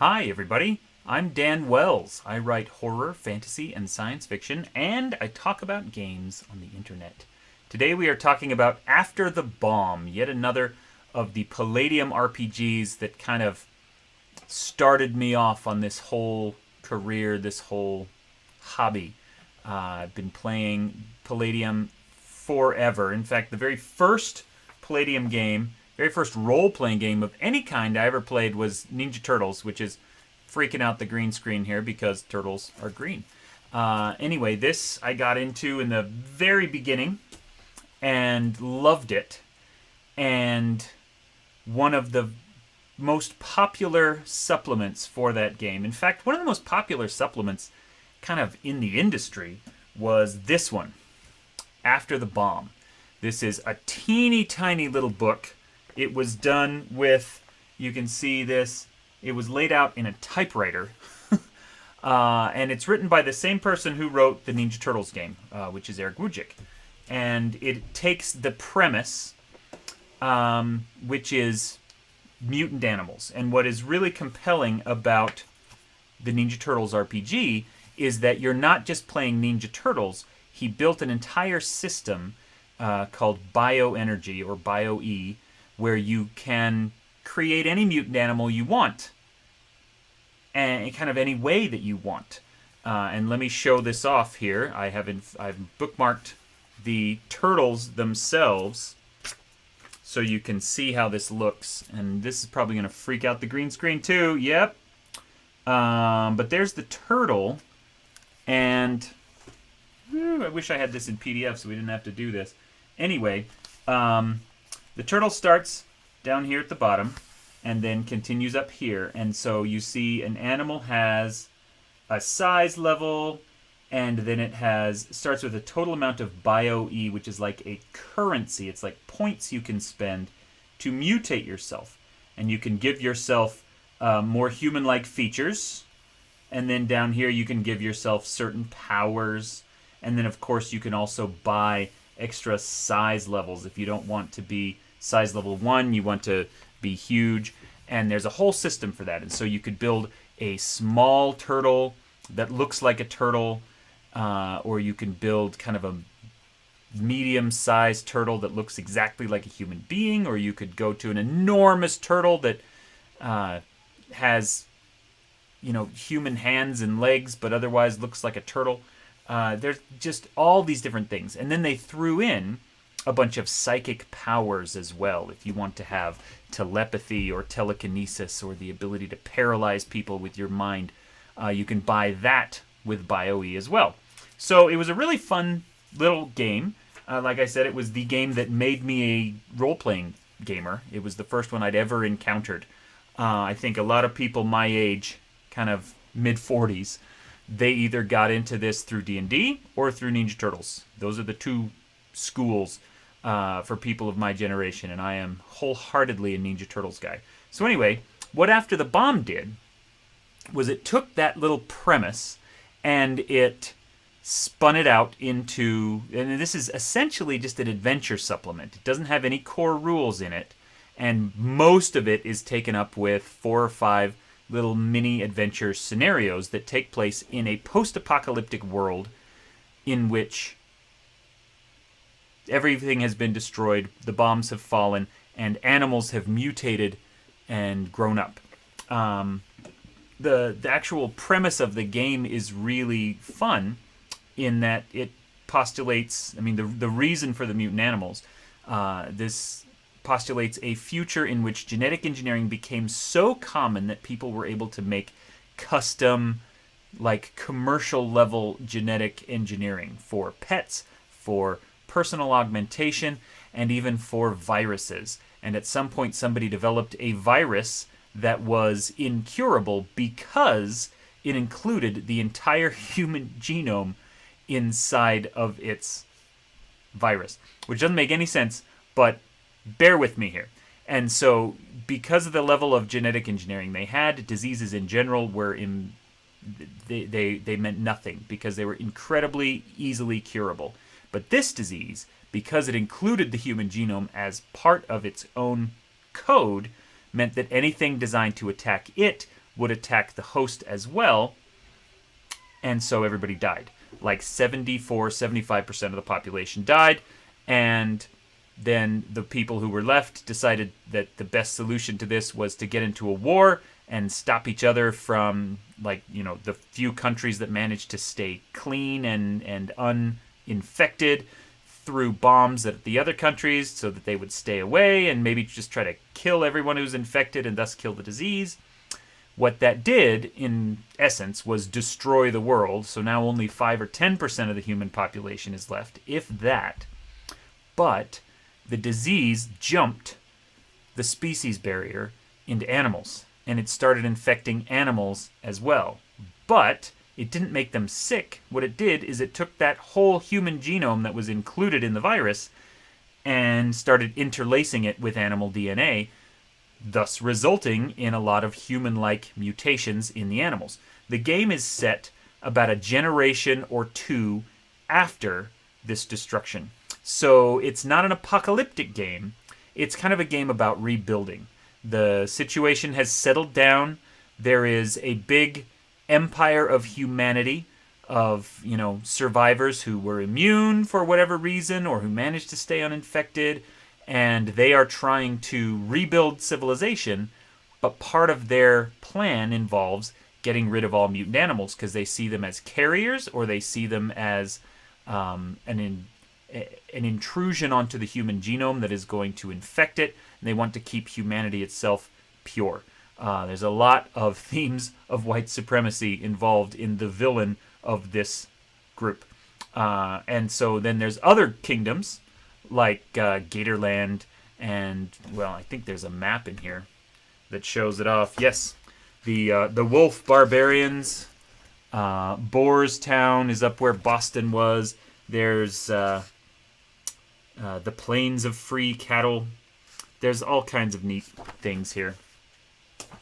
Hi, everybody. I'm Dan Wells. I write horror, fantasy, and science fiction, and I talk about games on the internet. Today we are talking about After the Bomb, yet another of the Palladium RPGs that kind of started me off on this whole career, this whole hobby. I've been playing Palladium forever. In fact, the very first Palladium game, very first role-playing game of any kind I ever played was Ninja Turtles, which is freaking out the green screen here because turtles are green. Anyway, this I got into in the very beginning and loved it. And one of the most popular supplements for that game, in fact, one of the most popular supplements kind of in the industry, was this one, After the Bomb. This is a teeny tiny little book. It was done with, you can see this, it was laid out in a typewriter. And it's written by the same person who wrote the Ninja Turtles game, which is Eric Wujcik. And it takes the premise, which is mutant animals. And what is really compelling about the Ninja Turtles RPG is that you're not just playing Ninja Turtles. He built an entire system called bioenergy, or bio-E, where you can create any mutant animal you want, and kind of any way that you want. And let me show this off here. I've bookmarked the turtles themselves so you can see how this looks. And this is probably going to freak out the green screen too. Yep. But there's the turtle, and I wish I had this in PDF so we didn't have to do this. Anyway, the turtle starts down here at the bottom and then continues up here. And so you see an animal has a size level, and then it starts with a total amount of bio-E, which is like a currency. It's like points you can spend to mutate yourself. And you can give yourself more human-like features. And then down here you can give yourself certain powers. And then, of course, you can also buy extra size levels. If you don't want to be size level 1, you want to be huge. And there's a whole system for that. And so you could build a small turtle that looks like a turtle, or you can build kind of a medium-sized turtle that looks exactly like a human being, or you could go to an enormous turtle that has, human hands and legs, but otherwise looks like a turtle. There's just all these different things. And then they threw in a bunch of psychic powers as well. If you want to have telepathy or telekinesis or the ability to paralyze people with your mind, you can buy that with bio-E as well. So it was a really fun little game. Like I said, it was the game that made me a role-playing gamer. It was the first one I'd ever encountered. I think a lot of people my age, kind of mid-40s, they either got into this through D&D or through Ninja Turtles. Those are the two schools for people of my generation, and I am wholeheartedly a Ninja Turtles guy. So anyway, what After the Bomb did was it took that little premise and it spun it out into, and this is essentially just an adventure supplement. It doesn't have any core rules in it, and most of it is taken up with 4 or 5 little mini adventure scenarios that take place in a post-apocalyptic world in which everything has been destroyed, the bombs have fallen, and animals have mutated and grown up. The actual premise of the game is really fun in that it postulates, the reason for the mutant animals, this postulates a future in which genetic engineering became so common that people were able to make custom, like commercial level genetic engineering for pets, for personal augmentation, and even for viruses. And at some point somebody developed a virus that was incurable because it included the entire human genome inside of its virus, which doesn't make any sense, but bear with me here. And so because of the level of genetic engineering they had, diseases in general were they meant nothing because they were incredibly easily curable. But this disease, because it included the human genome as part of its own code, meant that anything designed to attack it would attack the host as well, and so everybody died. Like 75% of the population died, and then the people who were left decided that the best solution to this was to get into a war and stop each other from, like, the few countries that managed to stay clean and uninfected through bombs at the other countries so that they would stay away, and maybe just try to kill everyone who's infected and thus kill the disease. What that did, in essence, was destroy the world. So now only 5 or 10% of the human population is left, if that. But the disease jumped the species barrier into animals, and it started infecting animals as well. But it didn't make them sick. What it did is it took that whole human genome that was included in the virus and started interlacing it with animal DNA, thus resulting in a lot of human-like mutations in the animals. The game is set about a generation or two after this destruction. So it's not an apocalyptic game. It's kind of a game about rebuilding. The situation has settled down. There is a big empire of humanity, of survivors who were immune for whatever reason or who managed to stay uninfected, and they are trying to rebuild civilization, but part of their plan involves getting rid of all mutant animals because they see them as carriers, or they see them as an intrusion onto the human genome that is going to infect it, and they want to keep humanity itself pure. There's a lot of themes of white supremacy involved in the villain of this group. And so then there's other kingdoms, like Gatorland, and, well, I think there's a map in here that shows it off. Yes, the Wolf Barbarians, Boers Town is up where Boston was. There's the Plains of Free Cattle. There's all kinds of neat things here.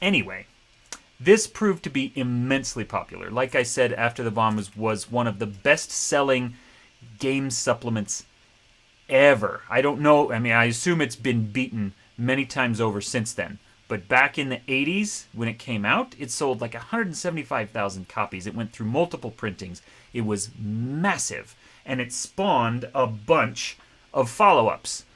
Anyway, this proved to be immensely popular. Like I said, After the Bomb was one of the best-selling game supplements ever. I don't know. I mean, I assume it's been beaten many times over since then. But back in the 80s, when it came out, it sold like 175,000 copies. It went through multiple printings. It was massive. And it spawned a bunch of follow-ups.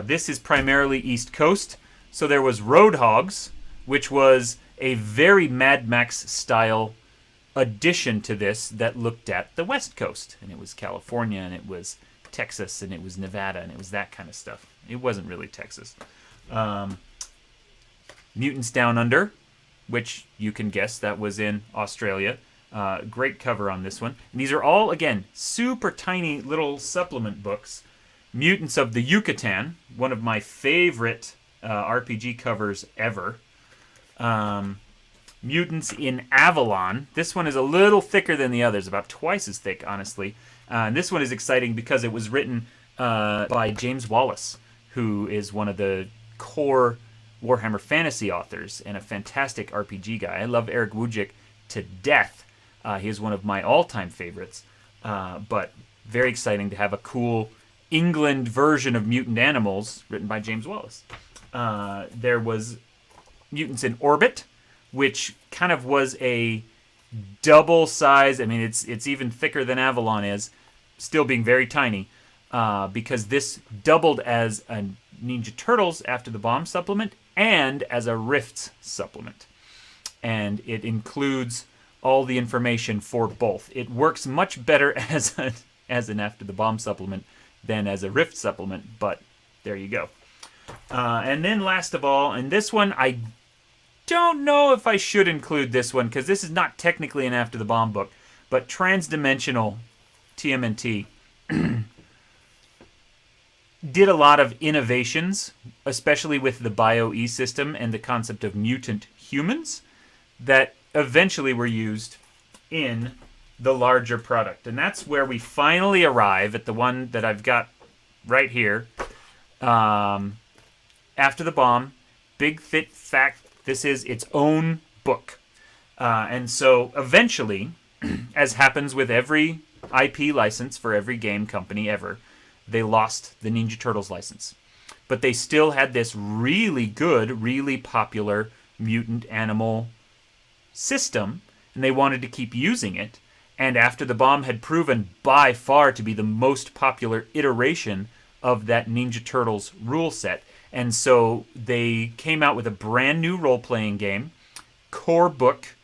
This is primarily East Coast. So there was Roadhogs, which was a very Mad Max-style addition to this that looked at the West Coast. And it was California, and it was Texas, and it was Nevada, and it was that kind of stuff. It wasn't really Texas. Mutants Down Under, which you can guess that was in Australia. Great cover on this one. And these are all, again, super tiny little supplement books. Mutants of the Yucatan, one of my favorite RPG covers ever. Mutants in Avalon. This one is a little thicker than the others, about twice as thick, honestly. And this one is exciting because it was written by James Wallace, who is one of the core Warhammer Fantasy authors and a fantastic RPG guy. I love Eric Wujcik to death. He is one of my all-time favorites. But very exciting to have a cool England version of Mutant Animals written by James Wallace. There was Mutants in Orbit, which kind of was a double size. I mean, it's even thicker than Avalon is, still being very tiny, because this doubled as a Ninja Turtles After the Bomb supplement and as a Rifts supplement. And it includes all the information for both. It works much better as an After the Bomb supplement than as a Rift supplement, but there you go. And then last of all, and this one, I don't know if I should include this one, because this is not technically an After the Bomb book, but Transdimensional TMNT did a lot of innovations, especially with the Bio-E system and the concept of mutant humans, that eventually were used in the larger product. And that's where we finally arrive at the one that I've got right here. After the Bomb, big, thick, fat. This is its own book. And so eventually, as happens with every IP license for every game company ever, they lost the Ninja Turtles license. But they still had this really good, really popular mutant animal system, and they wanted to keep using it. And After the Bomb had proven by far to be the most popular iteration of that Ninja Turtles rule set. And so they came out with a brand new role-playing game, core book,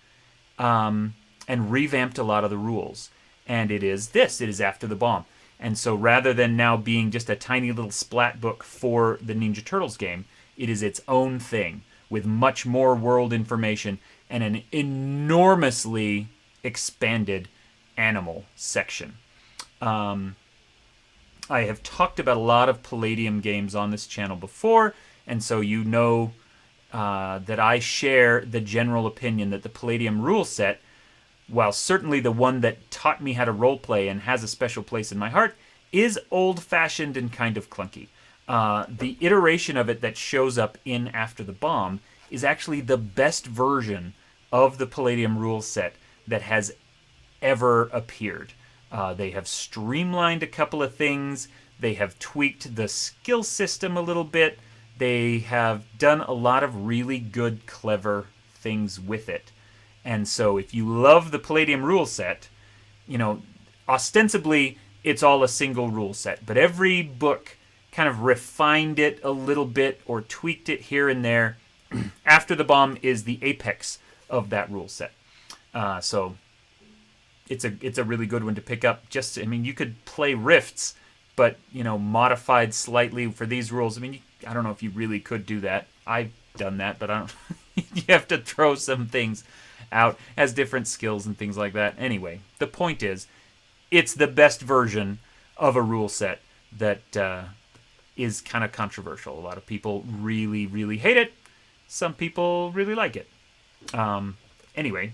and revamped a lot of the rules. And it is After the Bomb. And so rather than now being just a tiny little splat book for the Ninja Turtles game, it is its own thing with much more world information and an enormously expanded animal section. I have talked about a lot of Palladium games on this channel before, and so you know that I share the general opinion that the Palladium rule set, while certainly the one that taught me how to roleplay and has a special place in my heart, is old-fashioned and kind of clunky. The iteration of it that shows up in After the Bomb is actually the best version of the Palladium rule set that has ever appeared. They have streamlined a couple of things. They have tweaked the skill system a little bit. They have done a lot of really good, clever things with it. And so if you love the Palladium rule set, ostensibly it's all a single rule set, but every book kind of refined it a little bit or tweaked it here and there. After the Bomb is the apex of that rule set. So it's a really good one to pick up. You could play Rifts, but modified slightly for these rules. I don't know if you really could do that. I've done that, but I don't. You have to throw some things out as different skills and things like that. Anyway, the point is, it's the best version of a rule set that is kind of controversial. A lot of people really, really hate it. Some people really like it. Anyway,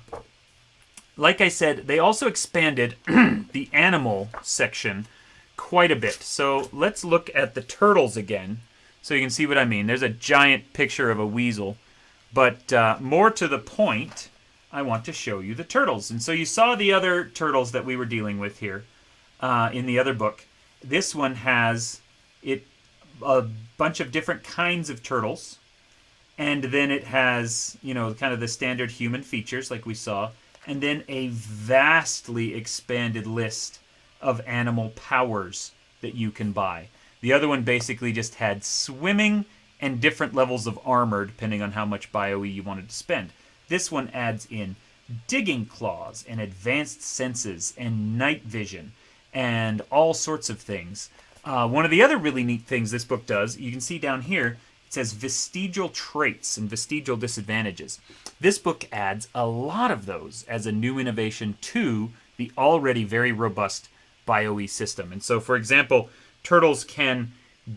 like I said, they also expanded the animal section quite a bit. So let's look at the turtles again so you can see what I mean. There's a giant picture of a weasel. But more to the point, I want to show you the turtles. And so you saw the other turtles that we were dealing with here in the other book. This one has a bunch of different kinds of turtles. And then it has, kind of the standard human features like we saw. And then a vastly expanded list of animal powers that you can buy. The other one basically just had swimming and different levels of armor depending on how much BioE you wanted to spend. This one adds in digging claws and advanced senses and night vision and all sorts of things. One of the other really neat things this book does, you can see down here, it says vestigial traits and vestigial disadvantages. This book adds a lot of those as a new innovation to the already very robust BioE system. And so, for example, turtles can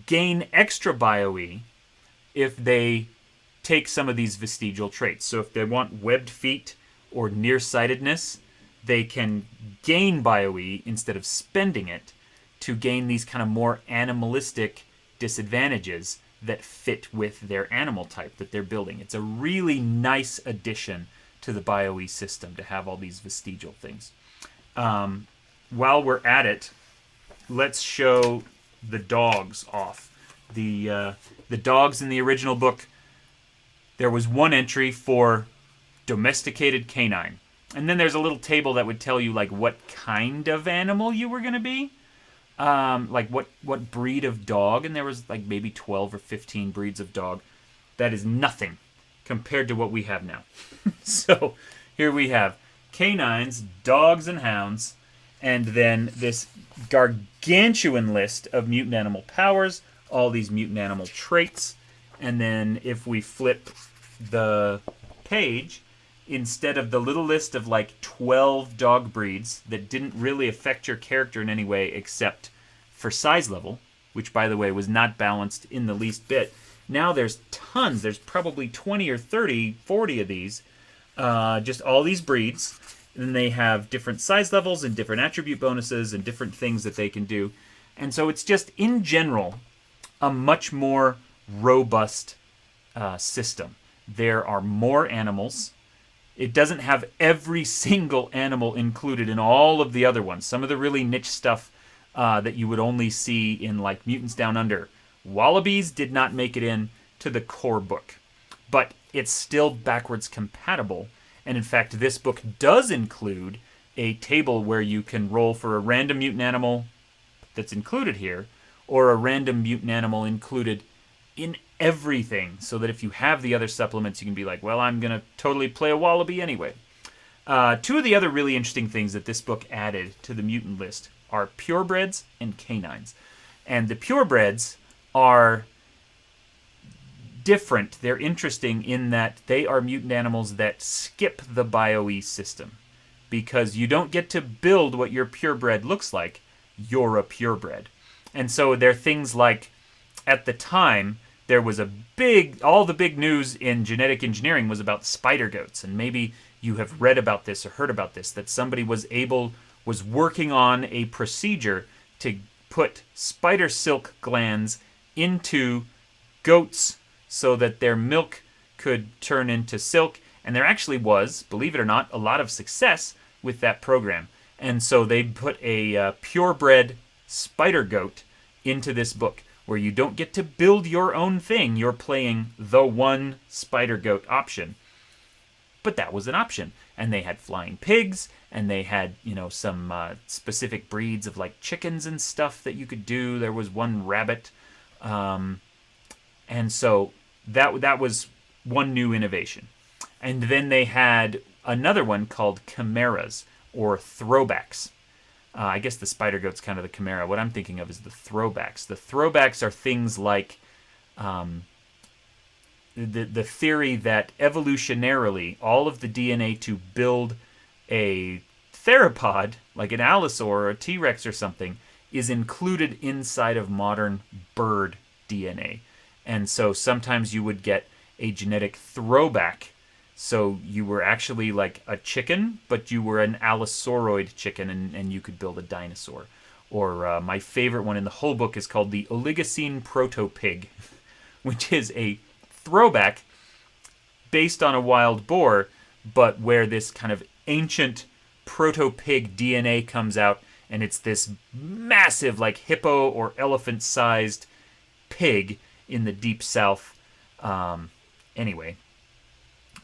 gain extra BioE if they take some of these vestigial traits. So if they want webbed feet or nearsightedness, they can gain BioE instead of spending it to gain these kind of more animalistic disadvantages that fit with their animal type that they're building. It's a really nice addition to the BioE system to have all these vestigial things. While we're at it, let's show the dogs off. The dogs in the original book, there was one entry for domesticated canine. And then there's a little table that would tell you like what kind of animal you were going to be. Like what breed of dog, and there was like maybe 12 or 15 breeds of dog. That is nothing compared to what we have now. So here we have canines, dogs, and hounds, and then this gargantuan list of mutant animal powers, all these mutant animal traits, and then if we flip the page, instead of the little list of like 12 dog breeds that didn't really affect your character in any way except for size level, which by the way was not balanced in the least bit, now there's tons. There's probably 20 or 30, 40 of these, just all these breeds. And then they have different size levels and different attribute bonuses and different things that they can do. And so it's just, in general, a much more robust system. There are more animals. It doesn't have every single animal included in all of the other ones. Some of the really niche stuff that you would only see in like Mutants Down Under. Wallabies did not make it in to the core book, but it's still backwards compatible. And in fact, this book does include a table where you can roll for a random mutant animal that's included here, or a random mutant animal included in everything, so that if you have the other supplements, you can be like, well, I'm going to totally play a wallaby anyway. Two of the other really interesting things that this book added to the mutant list are purebreds and canines. And the purebreds are different. They're interesting in that they are mutant animals that skip the BioE system, because you don't get to build what your purebred looks like. You're a purebred. And so there are things like, at the time, there was all the big news in genetic engineering was about spider goats. And maybe you have read about this or heard about this, that somebody was working on a procedure to put spider silk glands into goats so that their milk could turn into silk. And there actually was, believe it or not, a lot of success with that program. And so they put a purebred spider goat into this book, where you don't get to build your own thing. You're playing the one spider goat option. But that was an option. And they had flying pigs, and they had, some specific breeds of like chickens and stuff that you could do. There was one rabbit. And so that was one new innovation. And then they had another one called chimeras, or throwbacks. I guess the spider goat's kind of the chimera. What I'm thinking of is the throwbacks. The throwbacks are things like the theory that evolutionarily all of the DNA to build a theropod, like an allosaur or a T-Rex or something, is included inside of modern bird DNA. And so sometimes you would get a genetic throwback. So you were actually like a chicken, but you were an allosauroid chicken, and you could build a dinosaur. Or my favorite one in the whole book is called the Oligocene Proto-Pig, which is a throwback based on a wild boar, but where this kind of ancient proto-pig DNA comes out, and it's this massive, like hippo or elephant-sized pig in the deep south. Anyway,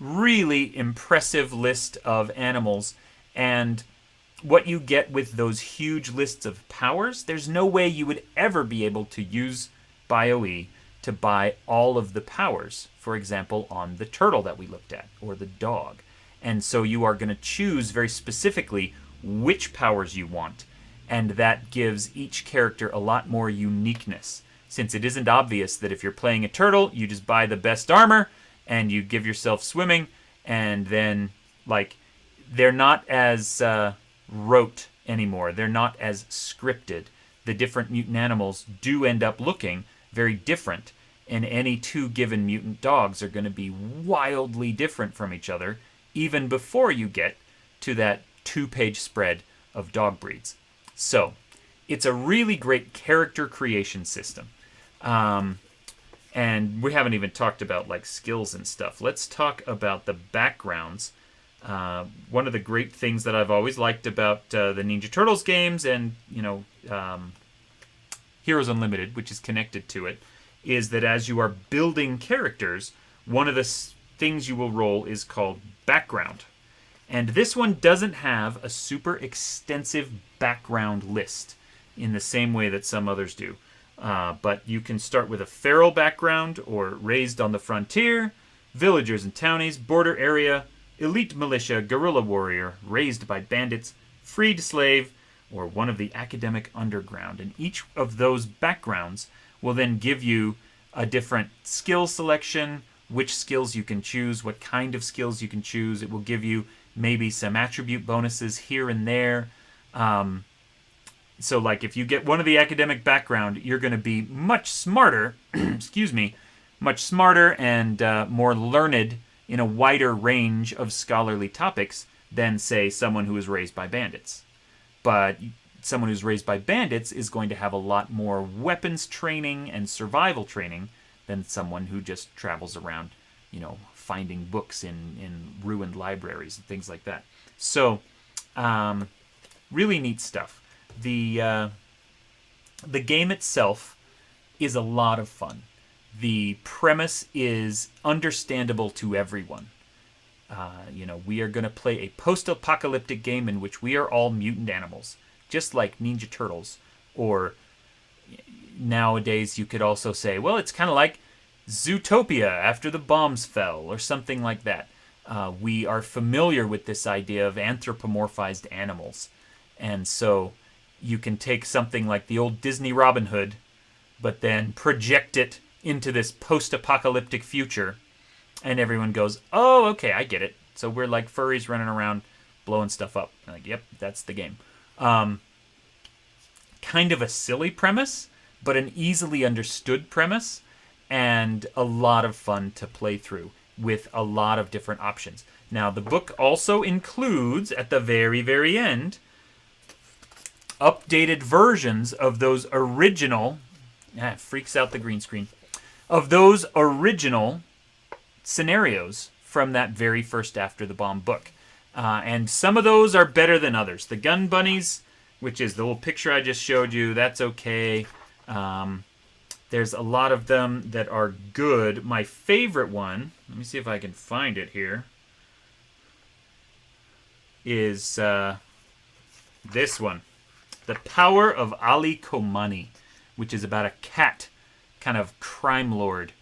really impressive list of animals. And what you get with those huge lists of powers, there's no way you would ever be able to use BioE to buy all of the powers, for example, on the turtle that we looked at, or the dog. And so you are going to choose very specifically which powers you want, and that gives each character a lot more uniqueness, since it isn't obvious that if you're playing a turtle, you just buy the best armor, and you give yourself swimming, and then, like, they're not as rote anymore. They're not as scripted. The different mutant animals do end up looking very different, and any two given mutant dogs are going to be wildly different from each other, even before you get to that 2-page spread of dog breeds. So, it's a really great character creation system. And we haven't even talked about like skills and stuff. Let's talk about the backgrounds. One of the great things that I've always liked about the Ninja Turtles games, and Heroes Unlimited, which is connected to it, is that as you are building characters, one of the things you will roll is called background. And this one doesn't have a super extensive background list in the same way that some others do. But you can start with a feral background, or raised on the frontier, villagers and townies, border area, elite militia, guerrilla warrior, raised by bandits, freed slave, or one of the academic underground. And each of those backgrounds will then give you a different skill selection, which skills you can choose, what kind of skills you can choose. It will give you maybe some attribute bonuses here and there. So, like, if you get one of the academic background, you're going to be much smarter, much smarter and more learned in a wider range of scholarly topics than, say, someone who is raised by bandits. But someone who's raised by bandits is going to have a lot more weapons training and survival training than someone who just travels around, finding books in ruined libraries and things like that. So, really neat stuff. The game itself is a lot of fun. The premise is understandable to everyone. We are going to play a post-apocalyptic game in which we are all mutant animals, just like Ninja Turtles. Or nowadays you could also say, well, it's kind of like Zootopia after the bombs fell, or something like that. We are familiar with this idea of anthropomorphized animals. And so you can take something like the old Disney Robin Hood, but then project it into this post-apocalyptic future, and everyone goes, oh, okay, I get it. So we're like furries running around blowing stuff up. I'm like, yep, that's the game. Kind of a silly premise, but an easily understood premise, and a lot of fun to play through with a lot of different options. Now, the book also includes, at the very, very end, updated versions of those original... it freaks out the green screen. Of those original scenarios from that very first After the Bomb book. And some of those are better than others. The gun bunnies, which is the little picture I just showed you, that's okay. There's a lot of them that are good. My favorite one, let me see if I can find it here, is this one. The Power of Ali Komani, which is about a cat, kind of crime lord,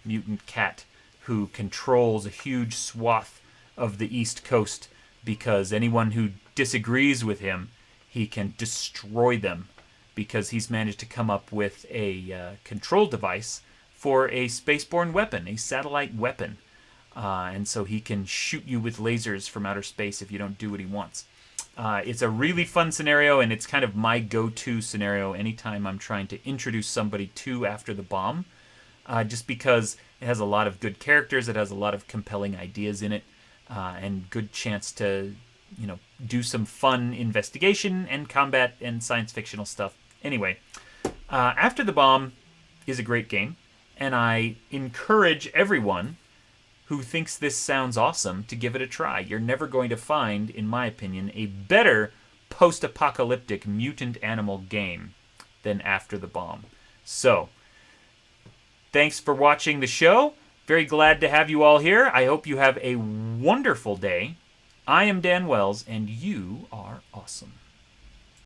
mutant cat, who controls a huge swath of the East Coast because anyone who disagrees with him, he can destroy them, because he's managed to come up with a control device for a spaceborne weapon, a satellite weapon. And so he can shoot you with lasers from outer space if you don't do what he wants. It's a really fun scenario, and it's kind of my go-to scenario anytime I'm trying to introduce somebody to After the Bomb, just because it has a lot of good characters, it has a lot of compelling ideas in it, and good chance to, do some fun investigation and combat and science fictional stuff. Anyway, After the Bomb is a great game, and I encourage everyone who thinks this sounds awesome to give it a try. You're never going to find, in my opinion, a better post-apocalyptic mutant animal game than After the Bomb. So, thanks for watching the show. Very glad to have you all here. I hope you have a wonderful day. I am Dan Wells, and you are awesome.